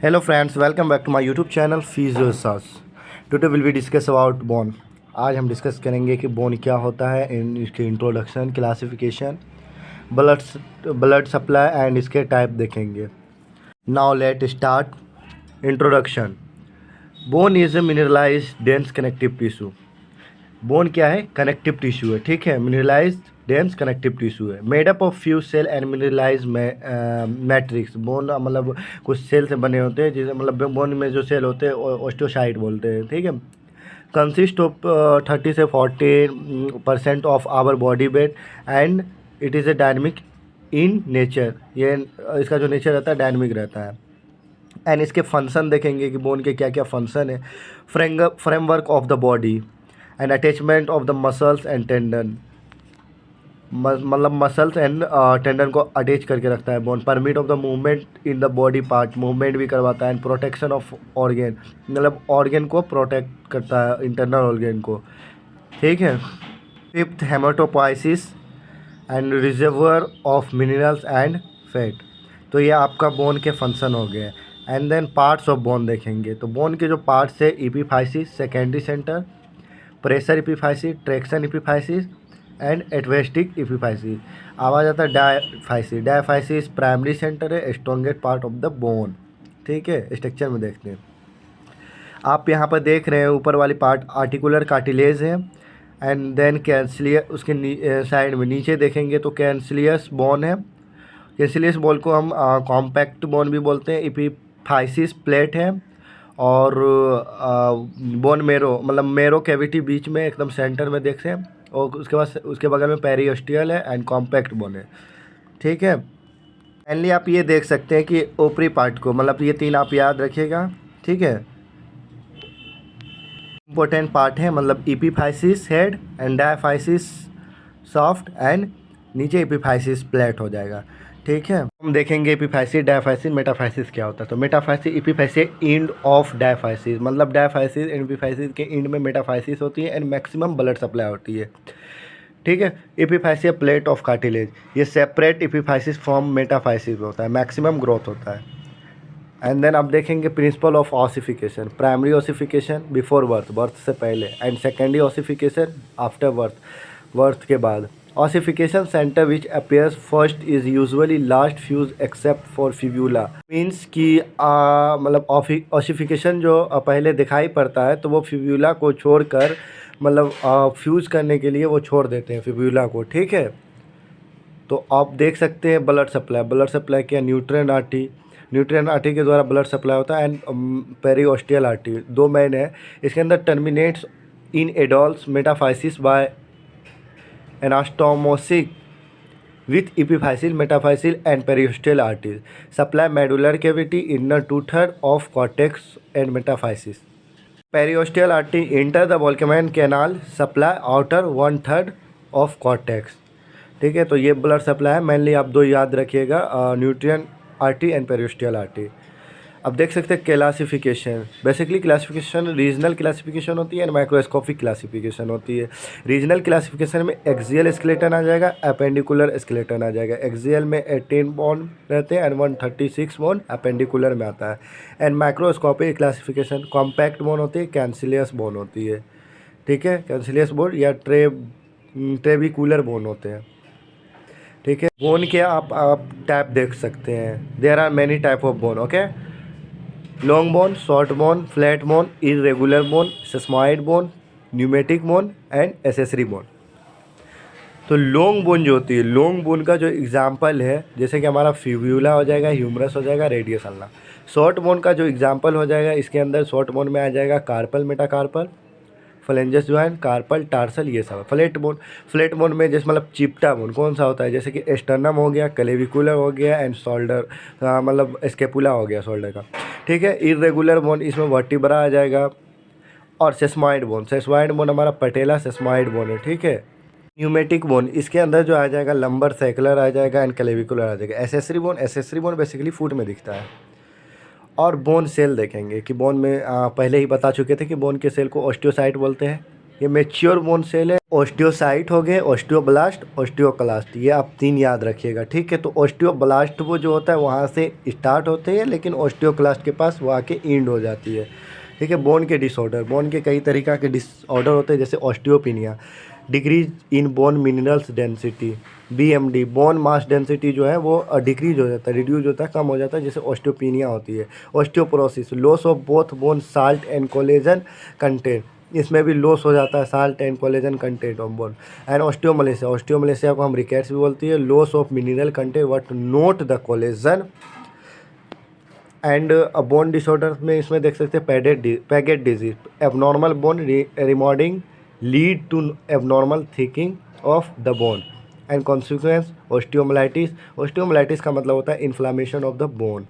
Hello friends, welcome back to my YouTube channel Physiosas. Today will be discuss about bone. आज हम discuss करेंगे कि bone क्या होता है, इन इसके introduction, classification, blood supply and इसके टाइप देखेंगे. Now let start. Introduction. Bone is a mineralised dense connective tissue. Bone क्या है? कनेक्टिव टिश्यू है, ठीक है. मिनरलाइज्ड डेंस कनेक्टिव टिश्यू है, made up of few cell and mineralise matrix. Bone मतलब कुछ सेल से बने होते हैं, जैसे मतलब बोन में जो सेल होते हैं ओस्टियोसाइट बोलते हैं, ठीक है. कंसिस्ट ऑफ 30 से 40% of our body weight and it is a dynamic in nature. ये इसका जो नेचर रहता है डायनेमिक रहता है. एंड इसके फंक्शन देखेंगे कि बोन के क्या क्या फंक्शन है. Framework of the body and attachment of the muscles and tendon. मतलब मसल्स एंड टेंडन को अटैच करके रखता है bone. Permit of the movement in the body part, movement भी करवाता है. एंड प्रोटेक्शन ऑफ ऑर्गेन, मतलब ऑर्गेन को प्रोटेक्ट करता है, इंटरनल ऑर्गेन को, ठीक है. Fifth, hematopoiesis and reservoir of minerals and fat. तो ये आपका बोन के फंक्शन हो गए. And then parts of bone देखेंगे. तो बोन के जो पार्ट्स है, epiphysis, secondary centre, pressure epiphysis, traction epiphysis and atavistic epiphysis. आवाज़ आता है डायफाइसिस. डायफाइसिस प्राइमरी सेंटर है, strongest part of the bone, ठीक है. स्ट्रक्चर में देखते हैं, आप यहाँ पर देख रहे हैं ऊपर वाली पार्ट आर्टिकुलर कार्टिलेज है. एंड देन कैंसिलियस, उसके साइड में नीचे देखेंगे तो कैंसिलियस बोन है. कैंसिलियस बोन को हम कॉम्पैक्ट बोन भी बोलते हैं. एपिफाइसिस प्लेट है. और बोन मेरो, मतलब मेरो कैविटी बीच में एकदम सेंटर में देख रहे हैं. और उसके बाद उसके बगल में पेरियोस्टियल है एंड कॉम्पैक्ट बोन है, ठीक है. फाइनली आप ये देख सकते हैं कि ओपरी पार्ट को, मतलब ये तीन आप याद रखिएगा, ठीक है. इम्पोर्टेंट पार्ट है, मतलब epiphysis head and diaphysis soft and नीचे एपिफाइसिस प्लेट हो जाएगा, ठीक है. हम देखेंगे एपिफाइसिस, डायफाइसिस, मेटाफाइसिस क्या होता है. तो metaphysis, epiphysis end of diaphysis, मतलब डायफाइसिस एंड एपिफाइसिस के एंड में मेटाफाइसिस होती है एंड मैक्सिमम ब्लड सप्लाई होती है, ठीक है. एपिफाइसिस प्लेट ऑफ कार्टिलेज, ये सेपरेट एपिफाइसिस फ्रॉम मेटाफाइसिस होता है, मैक्सिमम ग्रोथ होता है. एंड देन आप देखेंगे principle of ossification. Primary ossification before birth, birth से पहले. And secondary ossification after birth, birth के बाद. Ossification centre which appears first is usually last fuse except for fibula. Means कि मतलब ऑसिफिकेशन जो पहले दिखाई पड़ता है तो वो फिब्यूला को छोड़कर, मतलब फ्यूज़ करने के लिए वो छोड़ देते हैं फिब्यूला को, ठीक है. तो आप देख सकते हैं ब्लड सप्लाई. ब्लड सप्लाई क्या? न्यूट्रिएंट आर्टरी, न्यूट्रिएंट आर्टरी के द्वारा ब्लड सप्लाई होता है. एंड पेरियोस्टियल आर्टरी, दो मेन है. इसके अंदर terminates in adults metaphysis by anastomosis with epiphysis, metaphysis and periosteal arteries. Supply medullary cavity, inner 2/3 of cortex and metaphysis. Periosteal artery enter the Volkmann canal, supply outer 1/3 of cortex, ठीक है. तो ये blood supply है. Mainly आप दो याद रखिएगा, nutrient artery and periosteal artery. अब देख सकते हैं classification. Basically classification regional classification होती है एंड माइक्रोस्कोपिक क्लासिफिकेशन होती है. रीजनल क्लासिफिकेशन में एक्सियल स्केलेटन आ जाएगा, अपेंडिकुलर स्केलेटन आ जाएगा. एक्सियल में 18 बोन रहते हैं एंड 136 बोन अपेंडिकुलर में आता है. And microscopic classification compact bone होती है, कैंसिलियस बोन होती है, ठीक है. कैंसिलियस बोन या ट्रेबिकुलर बोन होते हैं, ठीक है. बोन के आप टाइप देख सकते हैं. There are many type of bone, okay. Long bone, short bone, flat bone, irregular bone, sesamoid bone, pneumatic bone and accessory bone. तो लॉन्ग बोन जो होती है, लॉन्ग बोन का जो एग्जांपल है, जैसे कि हमारा फिब्यूला हो जाएगा, ह्यूमरस हो जाएगा, रेडियस अल्ना. शॉर्ट बोन का जो एग्जांपल हो जाएगा, इसके अंदर शॉर्ट बोन में आ जाएगा carpal, metacarpal, phalanges joint, carpal, tarsal, ये सब. फ्लैट बोन, फ्लैट बोन में जैसे मतलब चिपटा बोन कौन सा होता है, जैसे कि एस्टर्नम हो गया, क्लेविकुलर हो गया एंड शोल्डर, मतलब स्केपुला हो गया शोल्डर का, ठीक है. इरेगुलर बोन, इसमें वर्टिब्रा आ जाएगा. और सेस्मॉइड बोन, सेस्मॉइड बोन हमारा पटेला सेस्मॉइड बोन है, ठीक है. न्यूमेटिक बोन, इसके अंदर जो आ जाएगा लंबर सर्कुलर आ जाएगा एंड क्लेविकुलर आ जाएगा. Accessory bone, accessory bone basically foot में दिखता है. और बोन सेल देखेंगे कि बोन में पहले ही बता चुके थे कि बोन के सेल को ऑस्टियोसाइट बोलते हैं, ये मैच्योर बोन सेल है। ओस्टियोसाइट हो गए, ओस्टियोब्लास्ट, ओस्टियोक्लास्ट, ये आप 3 याद रखिएगा, ठीक है। तो ओस्टियोब्लास्ट वो जो होता है वहाँ से स्टार्ट होते हैं, लेकिन ओस्टियोक्लास्ट के पास वो आके एंड हो जाती है, ठीक है। बोन के डिसऑर्डर, बोन के कई तरीक़ा के डिसऑर्डर होते हैं, जैसे osteopenia, decrease in bone minerals density, BMD, bone mass density जो है वो डिक्रीज हो जाता है, रिड्यूज होता है, कम हो जाता है, जैसे ऑस्टियोपिनिया होती है। Osteoporosis, loss of both bone salt and collagen content, इसमें भी लॉस हो जाता है salt and collagen content of bone. And osteomalacia, osteomalacia को हम रिकेट्स भी बोलती है, loss of mineral content but not the collagen. And bone disorder में इसमें देख सकते हैं Paget disease, abnormal bone remodelling lead to abnormal thickening of the bone and consequence osteomyelitis. Osteomyelitis का मतलब होता है इन्फ्लामेशन ऑफ द बोन।